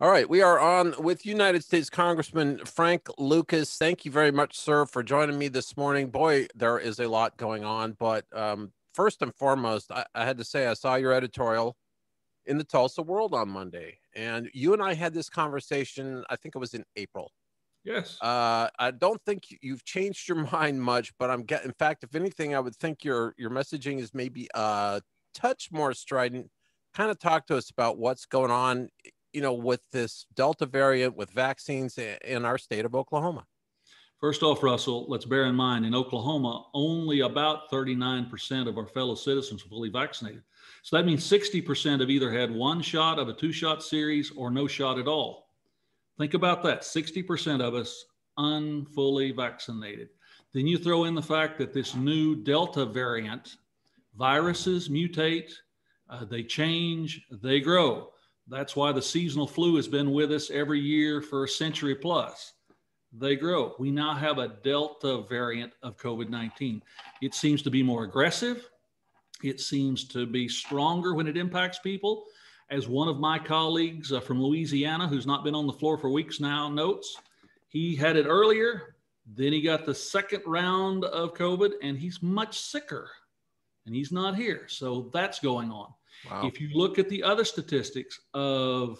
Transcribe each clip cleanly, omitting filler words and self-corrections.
All right, we are on with United States Congressman Frank Lucas. Thank you very much, sir, for joining me this morning. Boy, there is a lot going on, but first and foremost, I had to say I saw your editorial in the Tulsa World on Monday, and you and I had this conversation, I think it was in April. Yes. I don't think you've changed your mind much, but in fact, if anything, I would think your messaging is maybe a touch more strident. Kind of talk to us about what's going on, with this Delta variant, with vaccines in our state of Oklahoma. First off, Russell, let's bear in mind in Oklahoma, only about 39% of our fellow citizens are fully vaccinated. So that means 60% have either had one shot of a two-shot series or no shot at all. Think about that, 60% of us unfully vaccinated. Then you throw in the fact that this new Delta variant, viruses mutate, they change, they grow. That's why the seasonal flu has been with us every year for a century plus. They grow. We now have a Delta variant of COVID-19. It seems to be more aggressive. It seems to be stronger when it impacts people. As one of my colleagues from Louisiana, who's not been on the floor for weeks now, notes, he had it earlier, then he got the second round of COVID, and he's much sicker, and he's not here. So that's going on. Wow. If you look at the other statistics for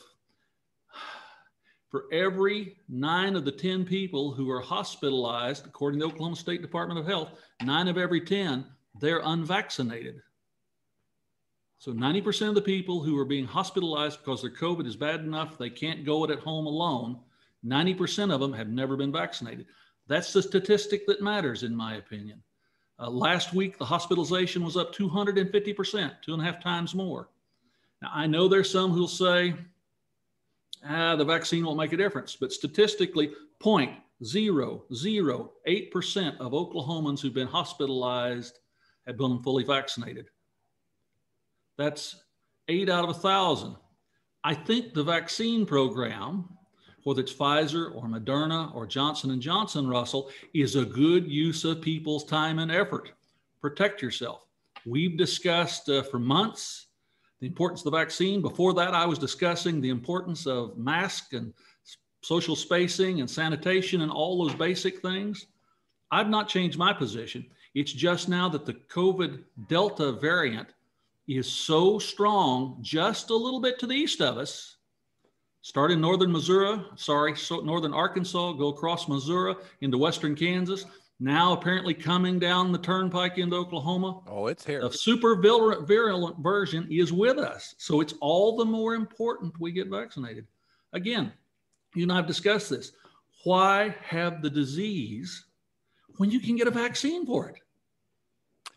every 9 of the 10 people who are hospitalized, according to the Oklahoma State Department of Health, 9 of every 10, they're unvaccinated. So 90% of the people who are being hospitalized because their COVID is bad enough they can't go it at home alone, 90% of them have never been vaccinated. That's the statistic that matters, in my opinion. Last week, the hospitalization was up 250%, 2.5 times more. Now, I know there's some who'll say, the vaccine won't make a difference, but statistically, 0.008% of Oklahomans who've been hospitalized have been fully vaccinated. That's 8 out of 1,000. I think the vaccine program, whether it's Pfizer or Moderna or Johnson & Johnson, Russell, is a good use of people's time and effort. Protect yourself. We've discussed for months the importance of the vaccine. Before that, I was discussing the importance of masks and social spacing and sanitation and all those basic things. I've not changed my position. It's just now that the COVID Delta variant is so strong, just a little bit to the east of us. Start in northern Arkansas, go across Missouri into western Kansas. Now apparently coming down the turnpike into Oklahoma. Oh, it's here. The super virulent version is with us. So it's all the more important we get vaccinated. Again, you and I have discussed this. Why have the disease when you can get a vaccine for it?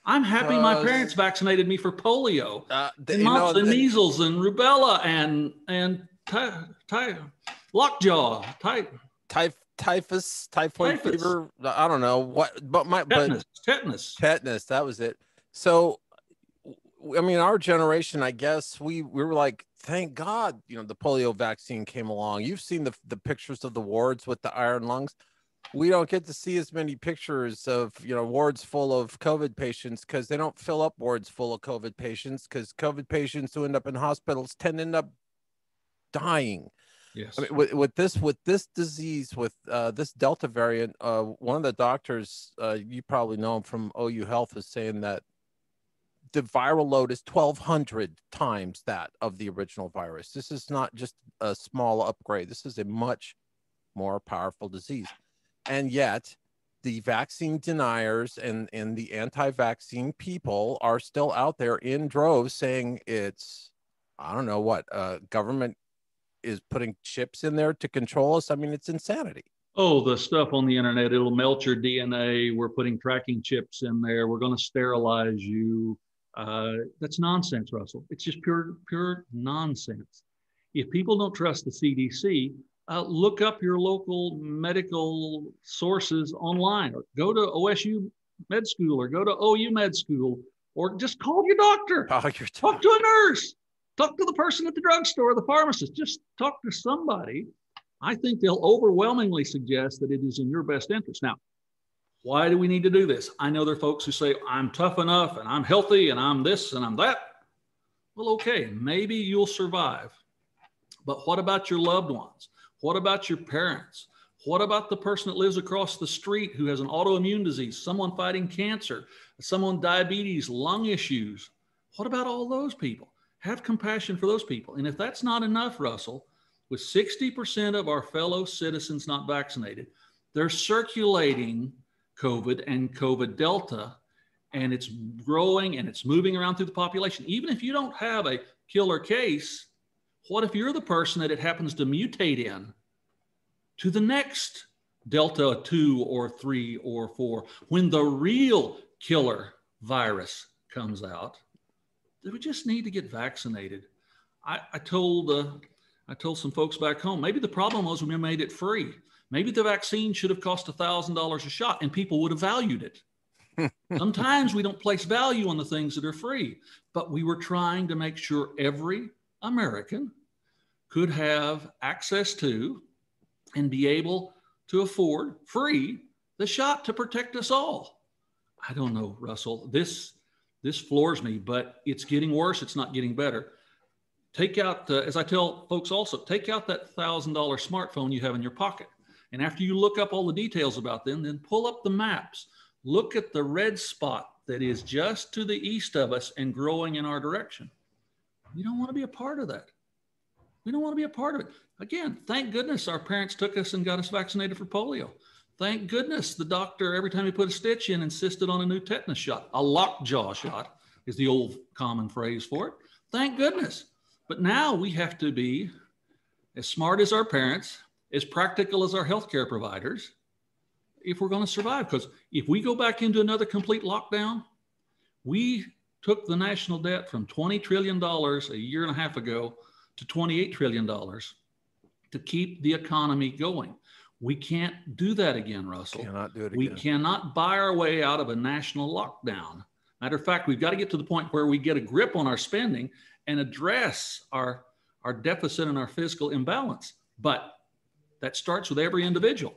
I'm happy my parents vaccinated me for polio, and mumps and measles and rubella and lockjaw, typhus, typhoid fever. I don't know what, but tetanus. That was it. So, I mean, our generation, I guess we were like, thank God, the polio vaccine came along. You've seen the pictures of the wards with the iron lungs. We don't get to see as many pictures of, wards full of COVID patients because they don't fill up wards full of COVID patients because COVID patients who end up in hospitals tend to end up dying. Yes. I mean, with this disease, with this Delta variant, one of the doctors, you probably know him from OU Health, is saying that the viral load is 1,200 times that of the original virus. This is not just a small upgrade. This is a much more powerful disease. And yet the vaccine deniers and the anti-vaccine people are still out there in droves saying it's, I don't know what, government is putting chips in there to control us. I mean, it's insanity. Oh, the stuff on the internet, it'll melt your DNA. We're putting tracking chips in there. We're going to sterilize you. That's nonsense, Russell. It's just pure nonsense. If people don't trust the CDC, look up your local medical sources online, or go to OSU Med School, or go to OU Med School, or just call your doctor. Talk to a nurse. Talk to the person at the drugstore, the pharmacist. Just talk to somebody. I think they'll overwhelmingly suggest that it is in your best interest. Now, why do we need to do this? I know there are folks who say, I'm tough enough, and I'm healthy, and I'm this, and I'm that. Well, okay, maybe you'll survive. But what about your loved ones? What about your parents? What about the person that lives across the street who has an autoimmune disease, someone fighting cancer, someone diabetes, lung issues? What about all those people? Have compassion for those people. And if that's not enough, Russell, with 60% of our fellow citizens not vaccinated, they're circulating COVID and COVID Delta, and it's growing and it's moving around through the population. Even if you don't have a killer case, what if you're the person that it happens to mutate in to the next Delta 2 or 3 or 4, when the real killer virus comes out? We just need to get vaccinated. I told some folks back home, maybe the problem was we made it free. Maybe the vaccine should have cost $1,000 a shot and people would have valued it. Sometimes we don't place value on the things that are free, but we were trying to make sure every American could have access to and be able to afford free the shot to protect us all. I don't know, Russell, this floors me, but it's getting worse. It's not getting better. Take out, as I tell folks also, take out that $1,000 smartphone you have in your pocket. And after you look up all the details about them, then pull up the maps. Look at the red spot that is just to the east of us and growing in our direction. We don't want to be a part of that. We don't want to be a part of it. Again, thank goodness our parents took us and got us vaccinated for polio. Thank goodness the doctor, every time he put a stitch in, insisted on a new tetanus shot. A lockjaw shot is the old common phrase for it. Thank goodness. But now we have to be as smart as our parents, as practical as our healthcare providers, if we're going to survive. Because if we go back into another complete lockdown, we took the national debt from $20 trillion a year and a half ago to $28 trillion to keep the economy going. We can't do that again, Russell. Cannot do it again. We cannot buy our way out of a national lockdown. Matter of fact, we've got to get to the point where we get a grip on our spending and address our deficit and our fiscal imbalance. But that starts with every individual.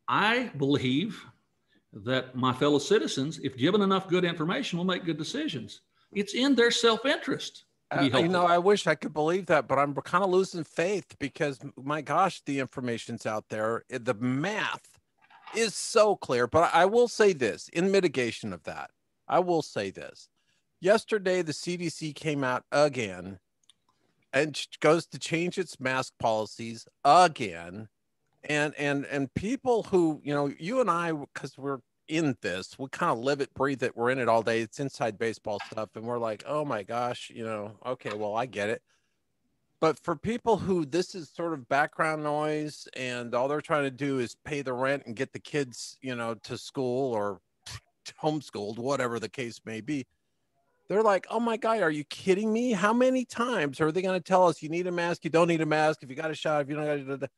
I believe that my fellow citizens, if given enough good information, will make good decisions. It's in their self-interest. I wish I could believe that, but I'm kind of losing faith because, my gosh, the information's out there. The math is so clear. But I will say this, in mitigation of that, I will say this. Yesterday, the CDC came out again and goes to change its mask policies again. And people who, you and I, because we're in this, we kind of live it, breathe it, we're in it all day. It's inside baseball stuff. And we're like, oh my gosh, okay, well, I get it. But for people who this is sort of background noise and all they're trying to do is pay the rent and get the kids, to school or homeschooled, whatever the case may be, they're like, oh my God, are you kidding me? How many times are they going to tell us you need a mask, you don't need a mask, if you got a shot, if you don't got a...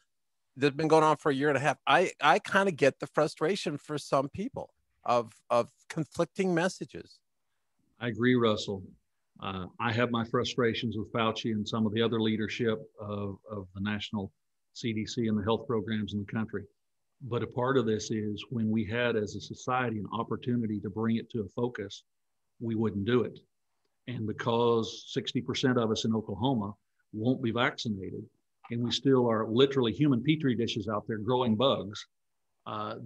That's been going on for a year and a half. I kind of get the frustration for some people of conflicting messages. I agree, Russell. I have my frustrations with Fauci and some of the other leadership of the national CDC and the health programs in the country. But a part of this is when we had as a society an opportunity to bring it to a focus, we wouldn't do it. And because 60% of us in Oklahoma won't be vaccinated, and we still are literally human petri dishes out there growing bugs,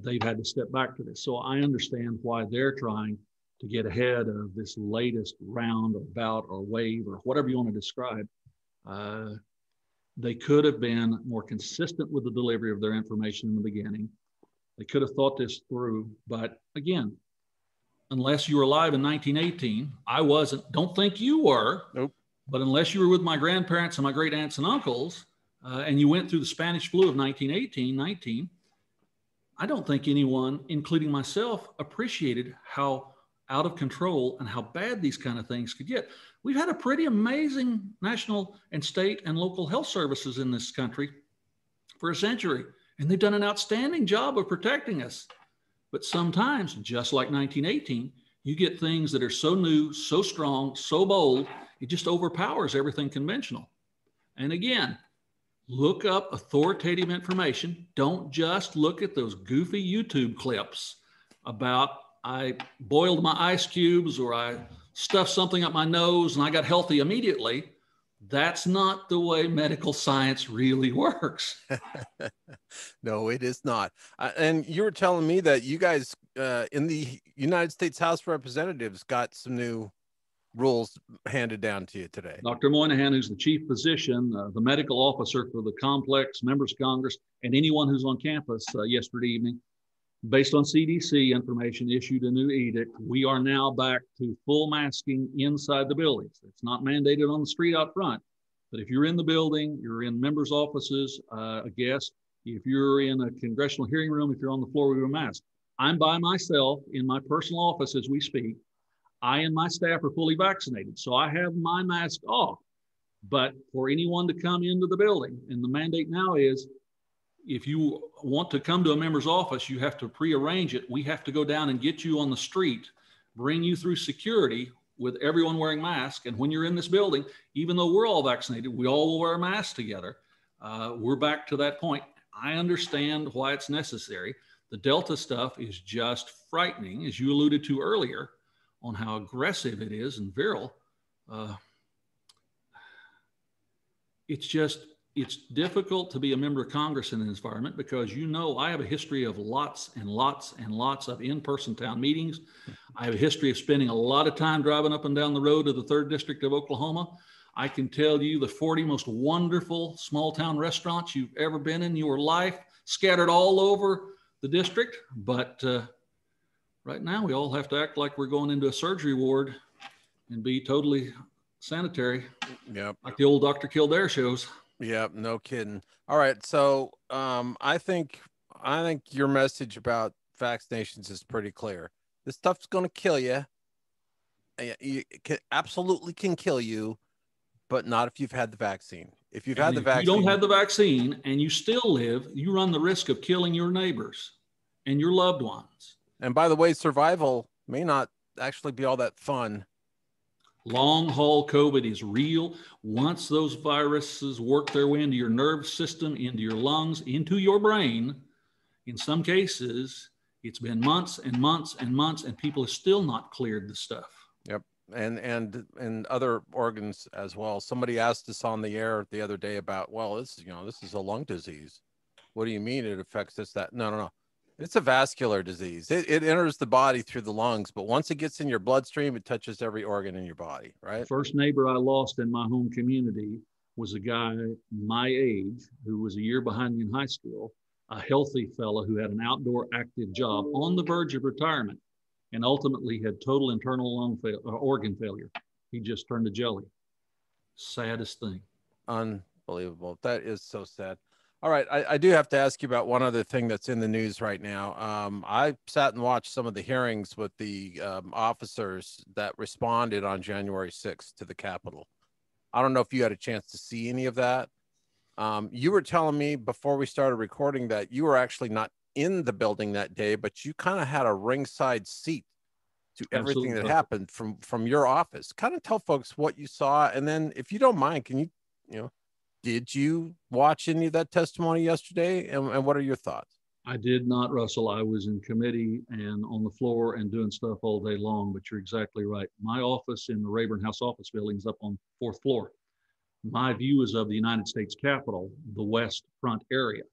they've had to step back to this. So I understand why they're trying to get ahead of this latest round or bout or wave or whatever you want to describe. They could have been more consistent with the delivery of their information in the beginning. They could have thought this through, but again, unless you were alive in 1918, I wasn't, don't think you were. Nope. But unless you were with my grandparents and my great aunts and uncles, and you went through the Spanish flu of 1918-19, I don't think anyone, including myself, appreciated how out of control and how bad these kind of things could get. We've had a pretty amazing national and state and local health services in this country for a century, and they've done an outstanding job of protecting us. But sometimes, just like 1918, you get things that are so new, so strong, so bold, it just overpowers everything conventional. And again, look up authoritative information. Don't just look at those goofy YouTube clips about I boiled my ice cubes or I stuffed something up my nose and I got healthy immediately. That's not the way medical science really works. No, it is not. And you were telling me that you guys in the United States House of Representatives got some new rules handed down to you today. Dr. Moynihan, who's the chief physician, the medical officer for the complex, members of Congress, and anyone who's on campus yesterday evening, based on CDC information, issued a new edict. We are now back to full masking inside the buildings. It's not mandated on the street out front, but if you're in the building, you're in members' offices, a guest, if you're in a congressional hearing room, if you're on the floor, we wear masks. I'm by myself in my personal office as we speak. I and my staff are fully vaccinated, so I have my mask off. But for anyone to come into the building, and the mandate now is, if you want to come to a member's office, you have to prearrange it. We have to go down and get you on the street, bring you through security with everyone wearing masks. And when you're in this building, even though we're all vaccinated, we all will wear a mask together. We're back to that point. I understand why it's necessary. The Delta stuff is just frightening, as you alluded to earlier, on how aggressive it is and virile. It's difficult to be a member of Congress in this environment because, you know, I have a history of lots and lots and lots of in-person town meetings. I have a history of spending a lot of time driving up and down the road to the 3rd District of Oklahoma. I can tell you the 40 most wonderful small town restaurants you've ever been in your life, scattered all over the district. But right now we all have to act like we're going into a surgery ward and be totally sanitary. Yep. Like the old Dr. Kildare shows. Yeah, no kidding. All right, so I think your message about vaccinations is pretty clear. This stuff's going to kill you. It absolutely can kill you, but not if you've had the vaccine. If you've had the vaccine, you don't have the vaccine and you still live, you run the risk of killing your neighbors and your loved ones. And by the way, survival may not actually be all that fun. Long haul COVID is real. Once those viruses work their way into your nerve system, into your lungs, into your brain, in some cases, it's been months and months and months, and people have still not cleared the stuff. Yep. And other organs as well. Somebody asked us on the air the other day about, well, this is a lung disease. What do you mean it affects this, that? No. It's a vascular disease. It enters the body through the lungs, but once it gets in your bloodstream, it touches every organ in your body, right? The first neighbor I lost in my home community was a guy my age who was a year behind me in high school, a healthy fellow who had an outdoor active job on the verge of retirement and ultimately had total internal organ failure. He just turned to jelly. Saddest thing. Unbelievable. That is so sad. All right, I do have to ask you about one other thing that's in the news right now. I sat and watched some of the hearings with the officers that responded on January 6th to the Capitol. I don't know if you had a chance to see any of that. You were telling me before we started recording that you were actually not in the building that day, but you kind of had a ringside seat to everything that happened from your office. Kind of tell folks what you saw, and then if you don't mind, can you did you watch any of that testimony yesterday? And what are your thoughts? I did not, Russell. I was in committee and on the floor and doing stuff all day long, but you're exactly right. My office in the Rayburn House office building is up on 4th floor. My view is of the United States Capitol, the west front area.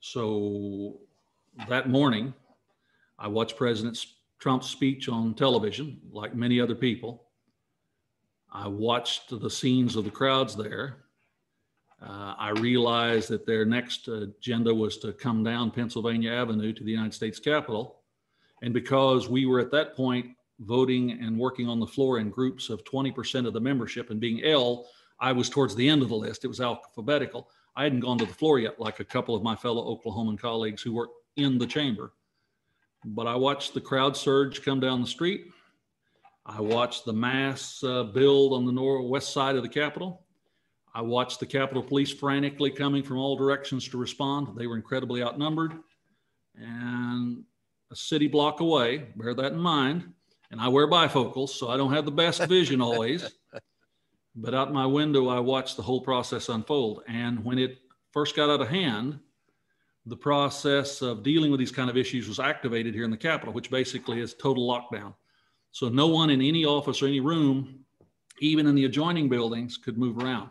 So that morning, I watched President Trump's speech on television, like many other people. I watched the scenes of the crowds there. I realized that their next agenda was to come down Pennsylvania Avenue to the United States Capitol. And because we were at that point voting and working on the floor in groups of 20% of the membership, and being L, I was towards the end of the list. It was alphabetical. I hadn't gone to the floor yet, like a couple of my fellow Oklahoman colleagues who were in the chamber. But I watched the crowd surge come down the street. I watched the mass build on the northwest side of the Capitol. I watched the Capitol Police frantically coming from all directions to respond. They were incredibly outnumbered. And a city block away, bear that in mind, and I wear bifocals, so I don't have the best vision always. But out my window, I watched the whole process unfold. And when it first got out of hand, the process of dealing with these kind of issues was activated here in the Capitol, which basically is total lockdown. So no one in any office or any room even in the adjoining buildings, could move around.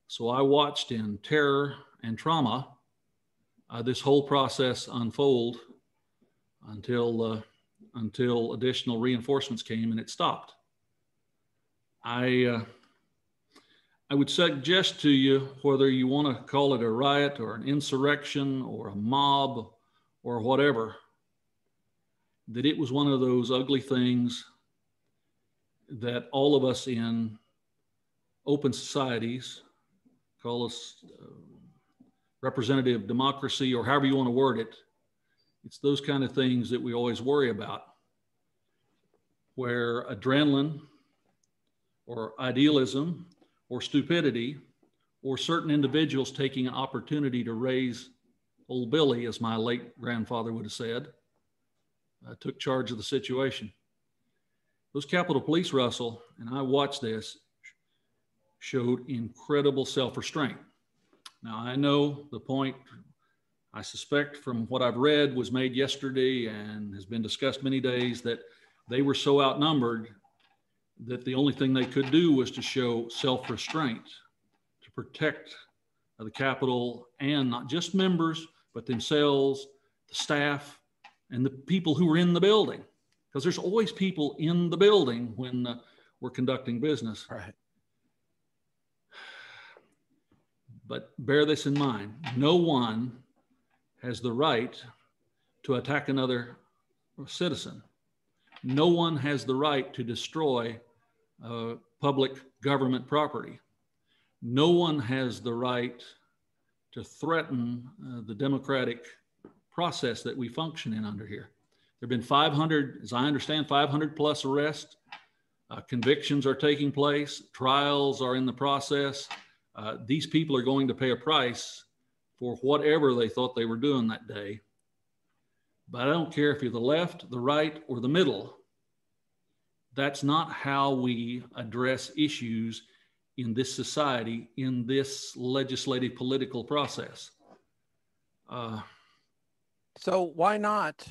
So I watched in terror and trauma this whole process unfold until additional reinforcements came and it stopped. I would suggest to you, whether you want to call it a riot or an insurrection or a mob or whatever, that it was one of those ugly things that all of us in open societies, call us representative democracy or however you want to word it, it's those kind of things that we always worry about, where adrenaline or idealism or stupidity or certain individuals taking an opportunity to raise old Billy, as my late grandfather would have said, took charge of the situation. Those Capitol Police, Russell, and I watched this, showed incredible self-restraint. Now, I know the point, I suspect from what I've read, was made yesterday and has been discussed many days, that they were so outnumbered that the only thing they could do was to show self-restraint to protect the Capitol, and not just members, but themselves, the staff, and the people who were in the building. Because there's always people in the building when we're conducting business. Right. But bear this in mind, no one has the right to attack another citizen. No one has the right to destroy public government property. No one has the right to threaten the democratic process that we function in under here. There have been 500, as I understand, 500 plus arrests. Convictions are taking place. Trials are in the process. These people are going to pay a price for whatever they thought they were doing that day. But I don't care if you're the left, the right, or the middle. That's not how we address issues in this society, in this legislative political process. So why not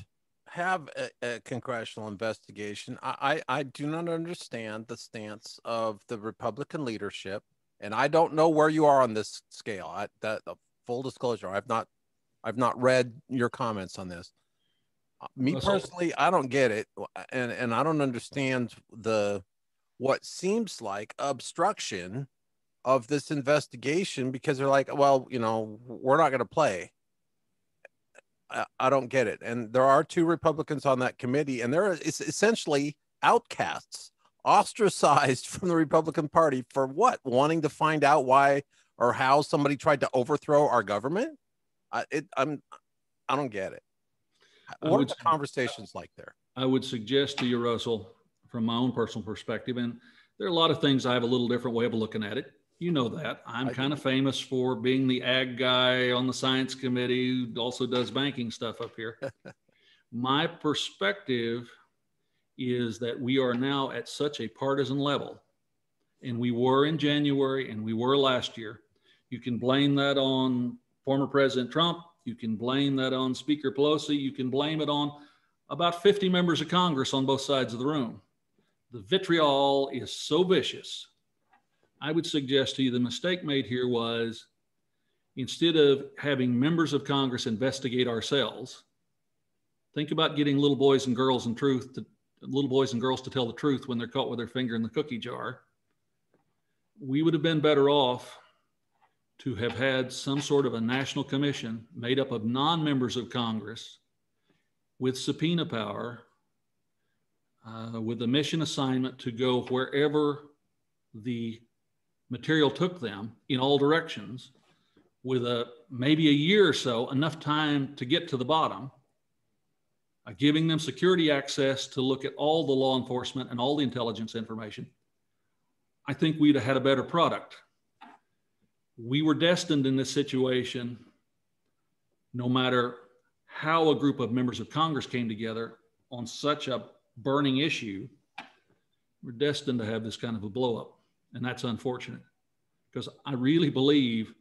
have a congressional investigation? I do not understand the stance of the Republican leadership, and I don't know where you are on this scale. Full disclosure, I've not read your comments on this. Me personally, I don't get it, and I don't understand what seems like obstruction of this investigation, because they're like, well, we're not going to play. I don't get it. And there are 2 Republicans on that committee, and they're essentially outcasts, ostracized from the Republican Party for what? Wanting to find out why or how somebody tried to overthrow our government? I don't get it. What are the conversations like there? I would suggest to you, Russell, from my own personal perspective, and there are a lot of things I have a little different way of looking at it. You know that. I'm kind of famous for being the ag guy on the science committee who also does banking stuff up here. My perspective is that we are now at such a partisan level, and we were in January and we were last year. You can blame that on former President Trump. You can blame that on Speaker Pelosi. You can blame it on about 50 members of Congress on both sides of the room. The vitriol is so vicious. I would suggest to you the mistake made here was, instead of having members of Congress investigate ourselves, think about getting little boys and girls to tell the truth when they're caught with their finger in the cookie jar. We would have been better off to have had some sort of a national commission made up of non-members of Congress with subpoena power, with a mission assignment to go wherever the material took them in all directions, with maybe a year or so, enough time to get to the bottom, giving them security access to look at all the law enforcement and all the intelligence information. I think we'd have had a better product. We were destined in this situation, no matter how a group of members of Congress came together on such a burning issue, we're destined to have this kind of a blow up. And that's unfortunate, because I really believe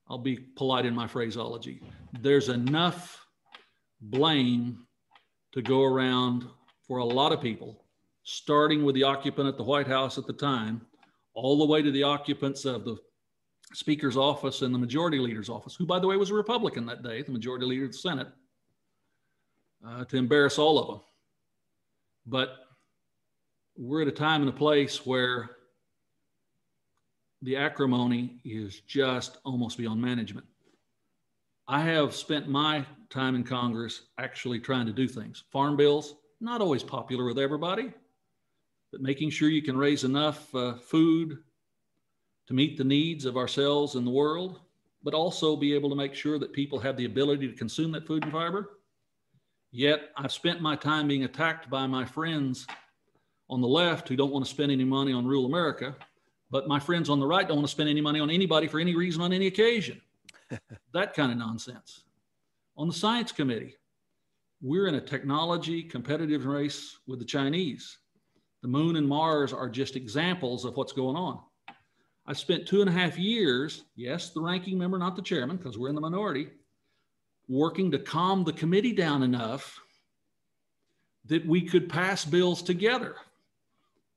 I'll be polite in my phraseology, there's enough blame to go around for a lot of people starting with the occupant at the White House at the time, all the way to the occupants of the Speaker's office and the Majority Leader's office, who, by the way, was a Republican that day, the Majority Leader of the Senate, to embarrass all of them. But we're at a time and a place where the acrimony is just almost beyond management. I have spent my time in Congress actually trying to do things. Farm bills, not always popular with everybody, but making sure you can raise enough food to meet the needs of ourselves and the world, but also be able to make sure that people have the ability to consume that food and fiber. Yet I've spent my time being attacked by my friends on the left who don't want to spend any money on rural America, but my friends on the right don't want to spend any money on anybody for any reason on any occasion. That kind of nonsense. On the science committee, we're in a technology competitive race with the Chinese. The moon and Mars are just examples of what's going on. I spent 2.5 years, yes, the ranking member, not the chairman, because we're in the minority, working to calm the committee down enough that we could pass bills together.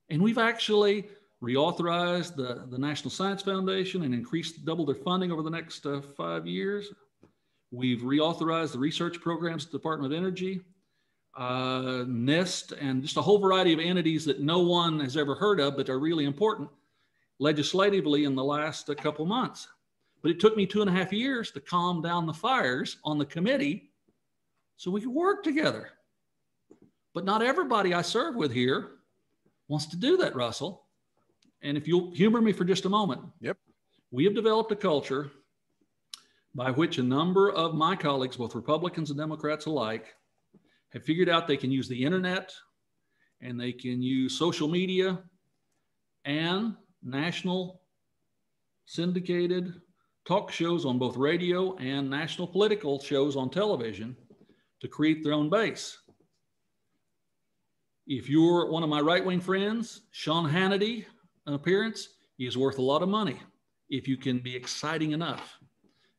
And we've actually reauthorized the National Science Foundation and increased, double their funding over the next 5 years. We've reauthorized the research programs at the Department of Energy, NIST, and just a whole variety of entities that no one has ever heard of, but are really important legislatively in the last couple months. But it took me 2.5 years to calm down the fires on the committee so we could work together. But not everybody I serve with here wants to do that, Russell. And if you'll humor me for just a moment. Yep. We have developed a culture by which a number of my colleagues, both Republicans and Democrats alike, have figured out they can use the internet and they can use social media and national syndicated talk shows on both radio and national political shows on television to create their own base. If you're one of my right-wing friends, Sean Hannity, an appearance, he is worth a lot of money if you can be exciting enough.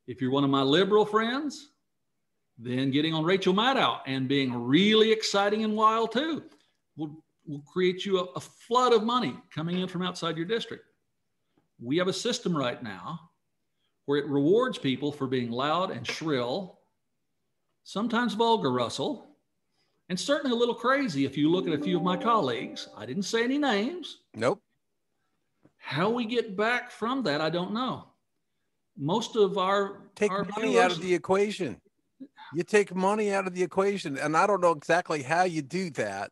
If you're one of my liberal friends, then getting on Rachel Maddow and being really exciting and wild too will create you a flood of money coming in from outside your district. We have a system right now where it rewards people for being loud and shrill, sometimes vulgar, Russell, and certainly a little crazy if you look at a few of my colleagues. I didn't say any names. Nope. How we get back from that, I don't know. Most of our money out of the equation. You take money out of the equation, and I don't know exactly how you do that,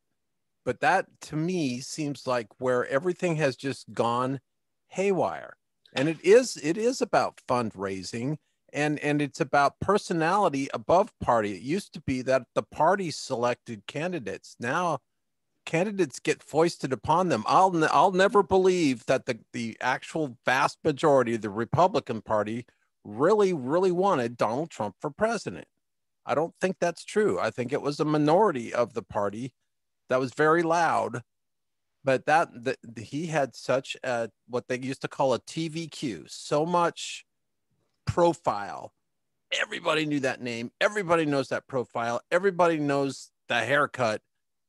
but that to me seems like where everything has just gone haywire. And it is about fundraising, and it's about personality above party. It used to be that the party selected candidates. Now candidates get foisted upon them. I'll never believe that the actual vast majority of the Republican Party really wanted Donald Trump for president. I don't think that's true. I think it was a minority of the party that was very loud, but he had such a, what they used to call a TVQ, so much profile. Everybody knew that name. Everybody knows that profile. Everybody knows the haircut.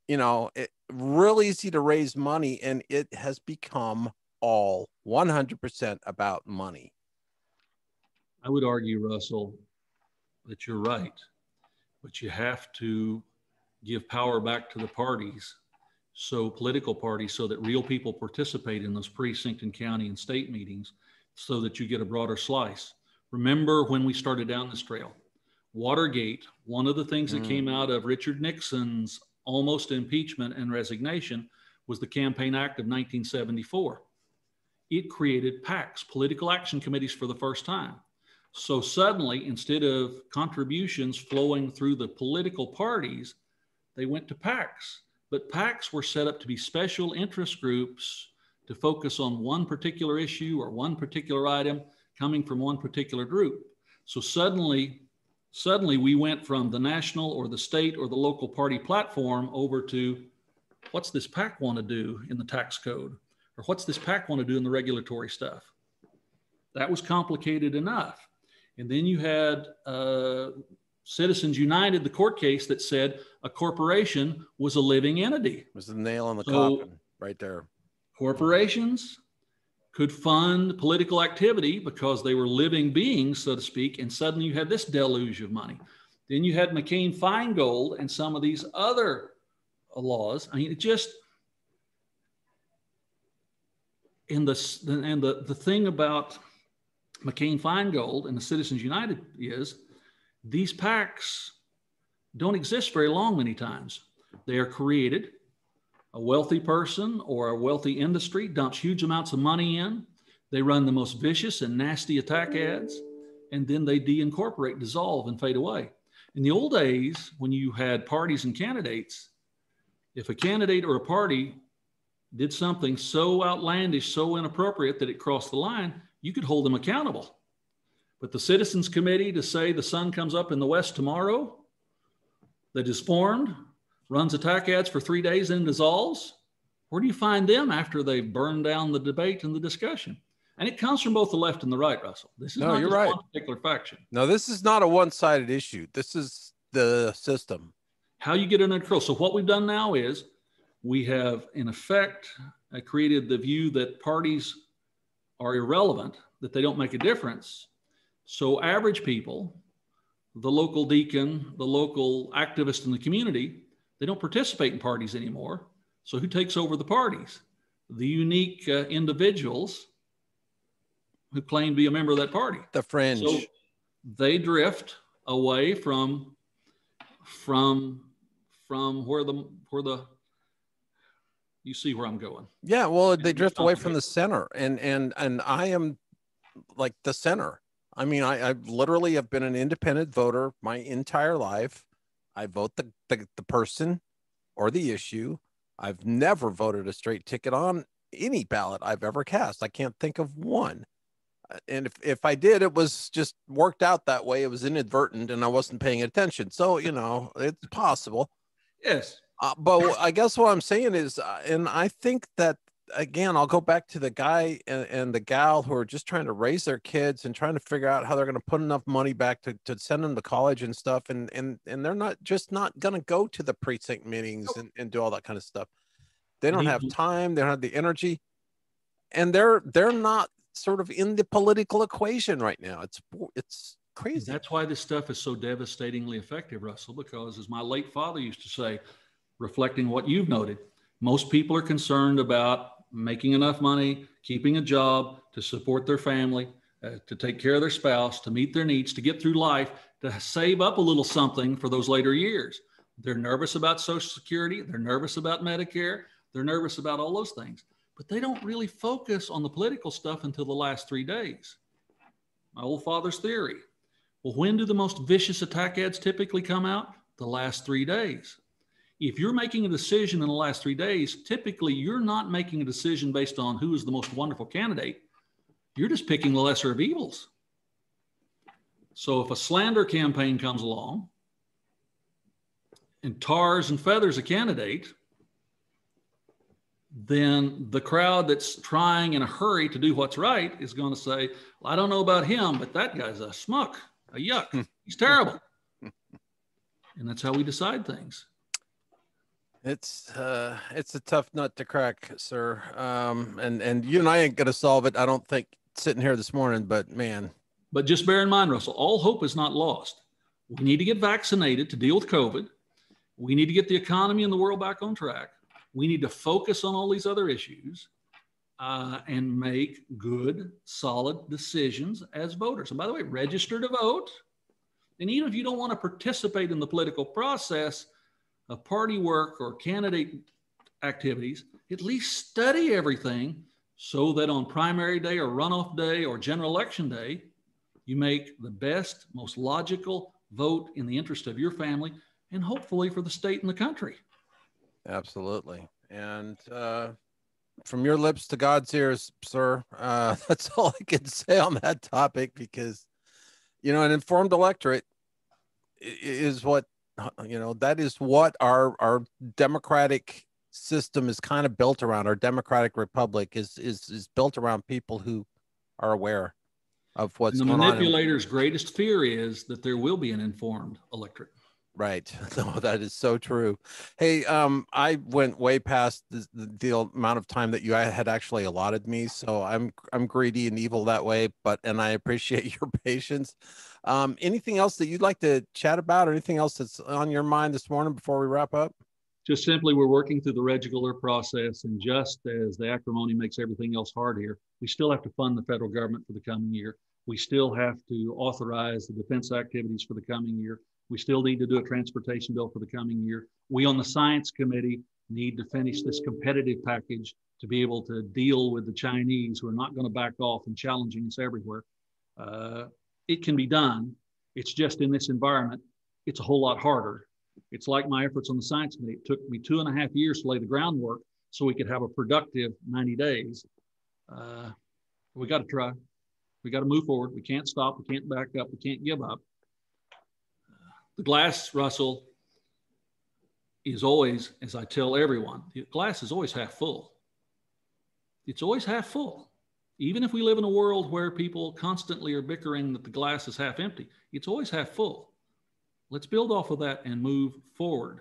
You know, it really easy to raise money, and it has become all 100% about money. I would argue, Russell, that you're right, but you have to give power back to the parties, so political parties, so that real people participate in those precinct and county and state meetings so that you get a broader slice. Remember when we started down this trail, Watergate, one of the things that came out of Richard Nixon's almost impeachment and resignation was the Campaign Act of 1974. It created PACs, political action committees, for the first time. So suddenly, instead of contributions flowing through the political parties, they went to PACs. But PACs were set up to be special interest groups to focus on one particular issue or one particular item coming from one particular group. So suddenly we went from the national or the state or the local party platform over to what's this PAC want to do in the tax code? Or what's this PAC want to do in the regulatory stuff? That was complicated enough. And then you had Citizens United, the court case that said a corporation was a living entity. It was the nail in the coffin right there. Corporations could fund political activity because they were living beings, so to speak, and suddenly you had this deluge of money. Then you had McCain-Feingold and some of these other laws. I mean, it just, and the thing about McCain-Feingold and the Citizens United is these PACs don't exist very long many times. They are created. A wealthy person or a wealthy industry dumps huge amounts of money in. They run the most vicious and nasty attack ads, and then they deincorporate, dissolve, and fade away. In the old days, when you had parties and candidates, if a candidate or a party did something so outlandish, so inappropriate that it crossed the line, you could hold them accountable. But the Citizens Committee to say the sun comes up in the west tomorrow, that is formed, runs attack ads for 3 days and dissolves, where do you find them after they've burned down the debate and the discussion? And it comes from both the left and the right, Russell. This is not just one particular faction. No, this is not a one-sided issue. This is the system. How you get it under control. So what we've done now is we have, in effect, created the view that parties are irrelevant, that they don't make a difference. So average people, the local deacon, the local activist in the community, they don't participate in parties anymore. So who takes over the parties? The unique individuals who claim to be a member of that party. The fringe. So they drift away from where the you see where I'm going. Yeah, well, they drift away from the center, and I am like the center. I mean, I literally have been an independent voter my entire life. I vote the person or the issue. I've never voted a straight ticket on any ballot I've ever cast. I can't think of one. And if I did, it was just worked out that way. It was inadvertent and I wasn't paying attention. So, you know, it's possible. Yes. But I guess what I'm saying is, and I think that, again, I'll go back to the guy and the gal who are just trying to raise their kids and trying to figure out how they're going to put enough money back to send them to college and stuff. And they're not going to go to the precinct meetings and do all that kind of stuff. They don't have time. They don't have the energy. And they're not sort of in the political equation right now. It's crazy. That's why this stuff is so devastatingly effective, Russell, because as my late father used to say, reflecting what you've noted, most people are concerned about making enough money, keeping a job to support their family, to take care of their spouse, to meet their needs, to get through life, to save up a little something for those later years. They're nervous about Social Security. They're nervous about Medicare. They're nervous about all those things, but they don't really focus on the political stuff until the last 3 days. My old father's theory. Well, when do the most vicious attack ads typically come out? The last 3 days. If you're making a decision in the last 3 days, typically you're not making a decision based on who is the most wonderful candidate. You're just picking the lesser of evils. So if a slander campaign comes along and tars and feathers a candidate, then the crowd that's trying in a hurry to do what's right is going to say, well, I don't know about him, but that guy's a schmuck, a yuck. He's terrible. And that's how we decide things. It's a tough nut to crack, sir. And you and I ain't gonna solve it, I don't think, sitting here this morning, but man. But just bear in mind, Russell, all hope is not lost. We need to get vaccinated to deal with COVID. We need to get the economy and the world back on track. We need to focus on all these other issues and make good, solid decisions as voters. And by the way, register to vote. And even if you don't want to participate in the political process of party work or candidate activities, at least study everything so that on primary day or runoff day or general election day, you make the best, most logical vote in the interest of your family and hopefully for the state and the country. Absolutely. And from your lips to God's ears, sir, that's all I can say on that topic, because, you know, an informed electorate is what, you know, that is what our democratic system is kind of built around. Our democratic republic is built around people who are aware. of what's And the going on. manipulator's greatest fear is that there will be an informed electorate. Right. No, that is so true. Hey, I went way past the amount of time that you had actually allotted me, so I'm greedy and evil that way, and I appreciate your patience. Anything else that you'd like to chat about, or anything else that's on your mind this morning before we wrap up? Just simply, we're working through the regular process, and just as the acrimony makes everything else hard here, we still have to fund the federal government for the coming year. We still have to authorize the defense activities for the coming year. We still need to do a transportation bill for the coming year. We on the science committee need to finish this competitive package to be able to deal with the Chinese who are not going to back off and challenging us everywhere. It can be done. It's just in this environment, it's a whole lot harder. It's like my efforts on the science committee. It took me 2.5 years to lay the groundwork so we could have a productive 90 days. We got to try. We got to move forward. We can't stop. We can't back up. We can't give up. The glass, Russell, is always, as I tell everyone, the glass is always half full. It's always half full. Even if we live in a world where people constantly are bickering that the glass is half empty, it's always half full. Let's build off of that and move forward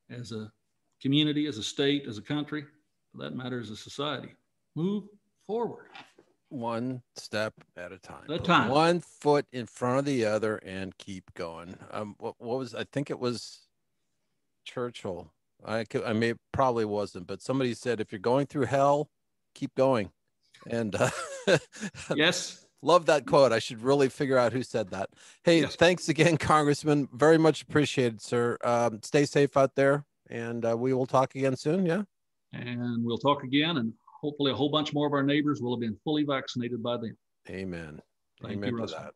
as a community, as a state, as a country, for that matter, as a society. Move forward. One step at a time. At a time. One foot in front of the other and keep going. What was, I think it was Churchill. Probably wasn't, but somebody said, if you're going through hell, keep going. And yes. Love that quote. I should really figure out who said that. Hey, yes. Thanks again, Congressman. Very much appreciated, sir. Stay safe out there, and we will talk again soon, yeah? And we'll talk again, and hopefully a whole bunch more of our neighbors will have been fully vaccinated by then. Amen. Thank Amen you, to Russell. that.